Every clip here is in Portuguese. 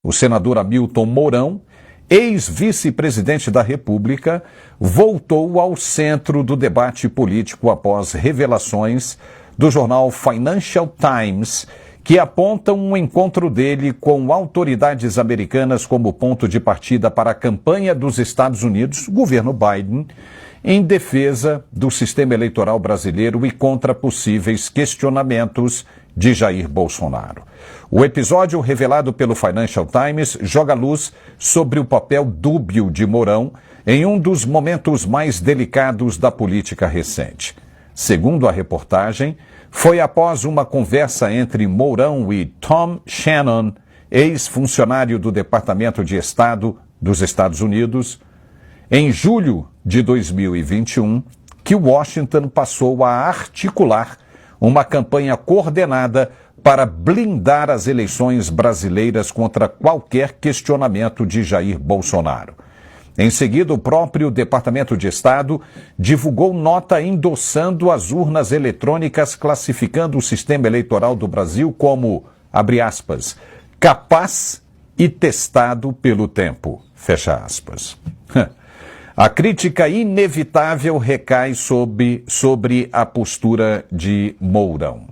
o senador Hamilton Mourão, ex-vice-presidente da República, voltou ao centro do debate político após revelações do jornal Financial Times, que apontam um encontro dele com autoridades americanas como ponto de partida para a campanha dos Estados Unidos, governo Biden, em defesa do sistema eleitoral brasileiro e contra possíveis questionamentos de Jair Bolsonaro. O episódio revelado pelo Financial Times joga luz sobre o papel dúbio de Mourão em um dos momentos mais delicados da política recente. Segundo a reportagem, foi após uma conversa entre Mourão e Tom Shannon, ex-funcionário do Departamento de Estado dos Estados Unidos, em julho de 2021, que Washington passou a articular uma campanha coordenada para blindar as eleições brasileiras contra qualquer questionamento de Jair Bolsonaro. Em seguida, o próprio Departamento de Estado divulgou nota endossando as urnas eletrônicas, classificando o sistema eleitoral do Brasil como, abre aspas, capaz e testado pelo tempo, fecha aspas. A crítica inevitável recai sobre a postura de Mourão.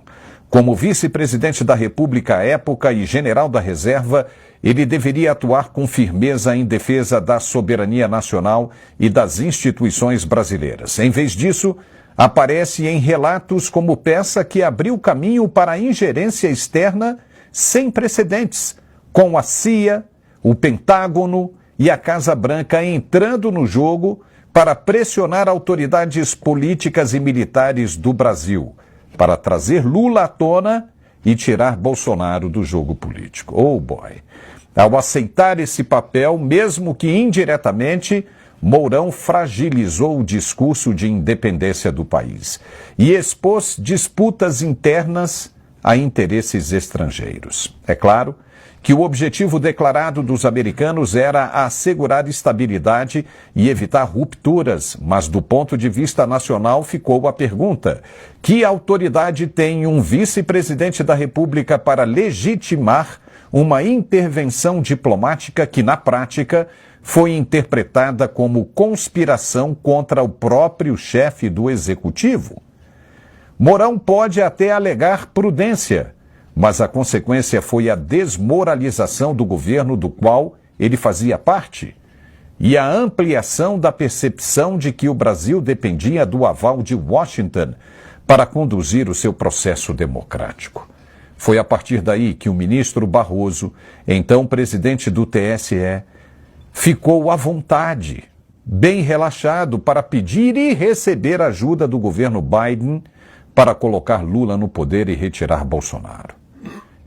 Como vice-presidente da República à época e general da reserva, ele deveria atuar com firmeza em defesa da soberania nacional e das instituições brasileiras. Em vez disso, aparece em relatos como peça que abriu caminho para a ingerência externa sem precedentes, com a CIA, o Pentágono e a Casa Branca entrando no jogo para pressionar autoridades políticas e militares do Brasil, para trazer Lula à tona e tirar Bolsonaro do jogo político. Oh boy! Ao aceitar esse papel, mesmo que indiretamente, Mourão fragilizou o discurso de independência do país e expôs disputas internas a interesses estrangeiros. É claro que o objetivo declarado dos americanos era assegurar estabilidade e evitar rupturas, mas do ponto de vista nacional ficou a pergunta: que autoridade tem um vice-presidente da República para legitimar uma intervenção diplomática que, na prática, foi interpretada como conspiração contra o próprio chefe do executivo? Mourão pode até alegar prudência, mas a consequência foi a desmoralização do governo do qual ele fazia parte e a ampliação da percepção de que o Brasil dependia do aval de Washington para conduzir o seu processo democrático. Foi a partir daí que o ministro Barroso, então presidente do TSE, ficou à vontade, bem relaxado, para pedir e receber ajuda do governo Biden para colocar Lula no poder e retirar Bolsonaro.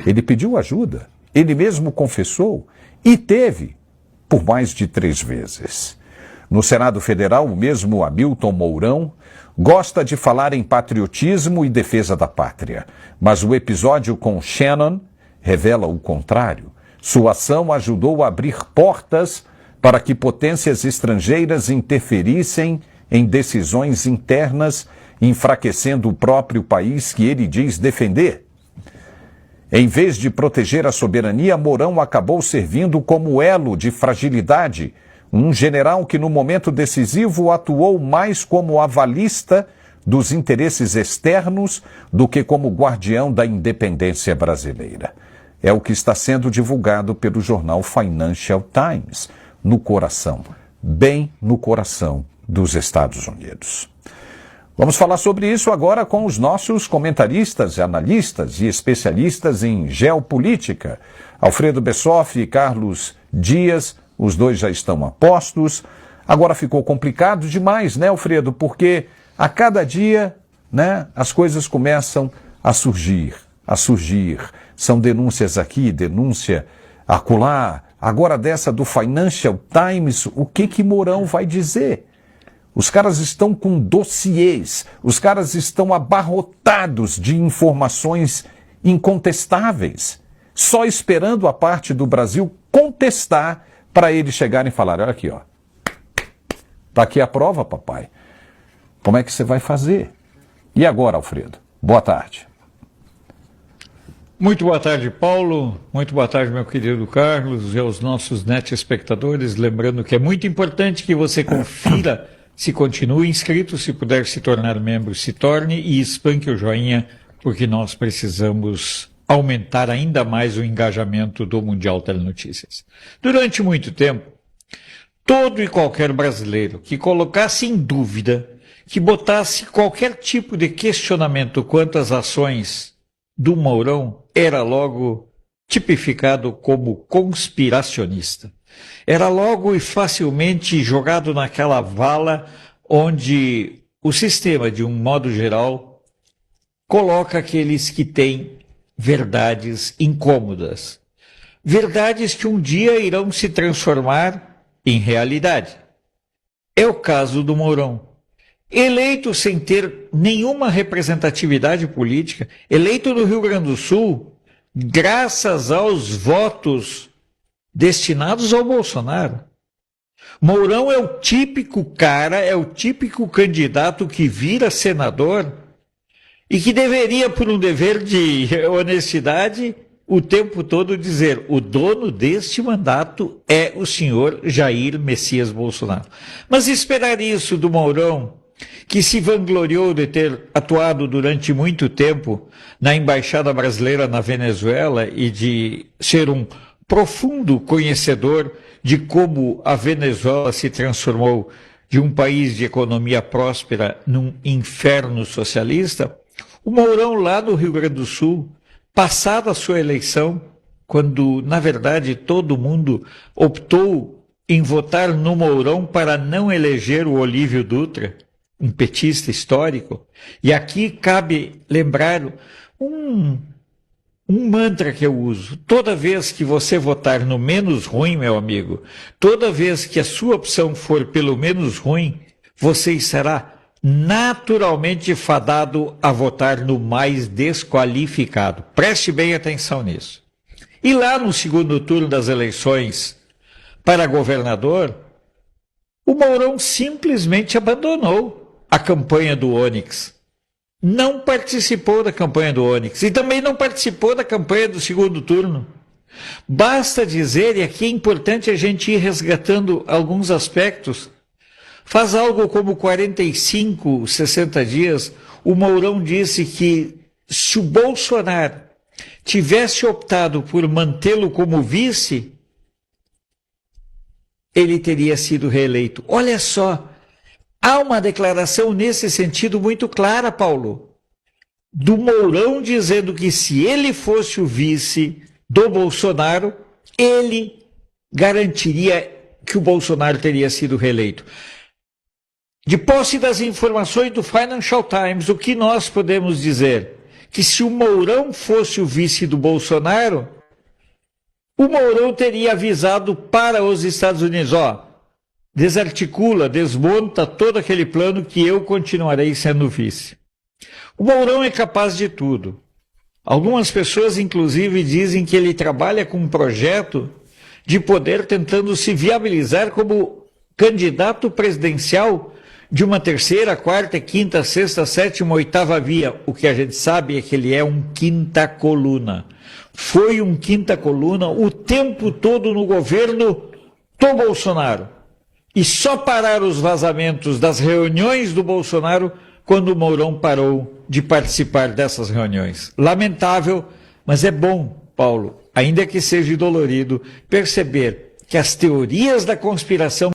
Ele pediu ajuda, ele mesmo confessou e teve por mais de 3 vezes. No Senado Federal, o mesmo Hamilton Mourão gosta de falar em patriotismo e defesa da pátria, mas o episódio com Shannon revela o contrário. Sua ação ajudou a abrir portas para que potências estrangeiras interferissem em decisões internas, enfraquecendo o próprio país que ele diz defender. Em vez de proteger a soberania, Mourão acabou servindo como elo de fragilidade, um general que no momento decisivo atuou mais como avalista dos interesses externos do que como guardião da independência brasileira. É o que está sendo divulgado pelo jornal Financial Times, no coração, bem no coração dos Estados Unidos. Vamos falar sobre isso agora com os nossos comentaristas, analistas e especialistas em geopolítica. Alfredo Bessoff e Carlos Dias, os dois já estão a postos. Agora ficou complicado demais, né, Alfredo? Porque a cada dia, né, as coisas começam a surgir. São denúncias aqui, denúncia acolá. Agora dessa do Financial Times, o que Mourão vai dizer? Os caras estão com dossiês, os caras estão abarrotados de informações incontestáveis, só esperando a parte do Brasil contestar para eles chegarem e falar: olha aqui, ó, tá aqui a prova, papai. Como é que você vai fazer? E agora, Alfredo? Boa tarde. Muito boa tarde, Paulo. Muito boa tarde, meu querido Carlos, e aos nossos espectadores. Lembrando que é muito importante que você confira se continua inscrito, se puder se tornar membro, se torne e espanque o joinha, porque nós precisamos aumentar ainda mais o engajamento do Mundial Telenotícias. Durante muito tempo, todo e qualquer brasileiro que colocasse em dúvida, que botasse qualquer tipo de questionamento quanto às ações do Mourão, era logo tipificado como conspiracionista. Era logo e facilmente jogado naquela vala onde o sistema, de um modo geral, coloca aqueles que têm verdades incômodas. Verdades que um dia irão se transformar em realidade. É o caso do Mourão. Eleito sem ter nenhuma representatividade política, eleito no Rio Grande do Sul, graças aos votos destinados ao Bolsonaro. Mourão é o típico cara, é o típico candidato que vira senador e que deveria, por um dever de honestidade, o tempo todo dizer: o dono deste mandato é o senhor Jair Messias Bolsonaro. Mas esperar isso do Mourão, que se vangloriou de ter atuado durante muito tempo na Embaixada Brasileira na Venezuela e de ser um profundo conhecedor de como a Venezuela se transformou de um país de economia próspera num inferno socialista, o Mourão lá no Rio Grande do Sul, passada a sua eleição, quando na verdade todo mundo optou em votar no Mourão para não eleger o Olívio Dutra, um petista histórico, e aqui cabe lembrar um mantra que eu uso: toda vez que você votar no menos ruim, meu amigo, toda vez que a sua opção for pelo menos ruim, você estará naturalmente fadado a votar no mais desqualificado. Preste bem atenção nisso. E lá no segundo turno das eleições para governador, o Mourão simplesmente abandonou a campanha do Onyx. Não participou da campanha do Onyx e também não participou da campanha do segundo turno. Basta dizer, e aqui é importante a gente ir resgatando alguns aspectos, faz algo como 45, 60 dias, o Mourão disse que se o Bolsonaro tivesse optado por mantê-lo como vice, ele teria sido reeleito. Olha só, há uma declaração nesse sentido muito clara, Paulo, do Mourão dizendo que se ele fosse o vice do Bolsonaro, ele garantiria que o Bolsonaro teria sido reeleito. De posse das informações do Financial Times, o que nós podemos dizer? Que se o Mourão fosse o vice do Bolsonaro, o Mourão teria avisado para os Estados Unidos: ó, desarticula, desmonta todo aquele plano que eu continuarei sendo vice. O Mourão é capaz de tudo. Algumas pessoas, inclusive, dizem que ele trabalha com um projeto de poder tentando se viabilizar como candidato presidencial de uma terceira, quarta, quinta, sexta, sétima, oitava via. O que a gente sabe é que ele é um quinta coluna. Foi um quinta coluna o tempo todo no governo do Bolsonaro. E só pararam os vazamentos das reuniões do Bolsonaro quando o Mourão parou de participar dessas reuniões. Lamentável, mas é bom, Paulo, ainda que seja dolorido, perceber que as teorias da conspiração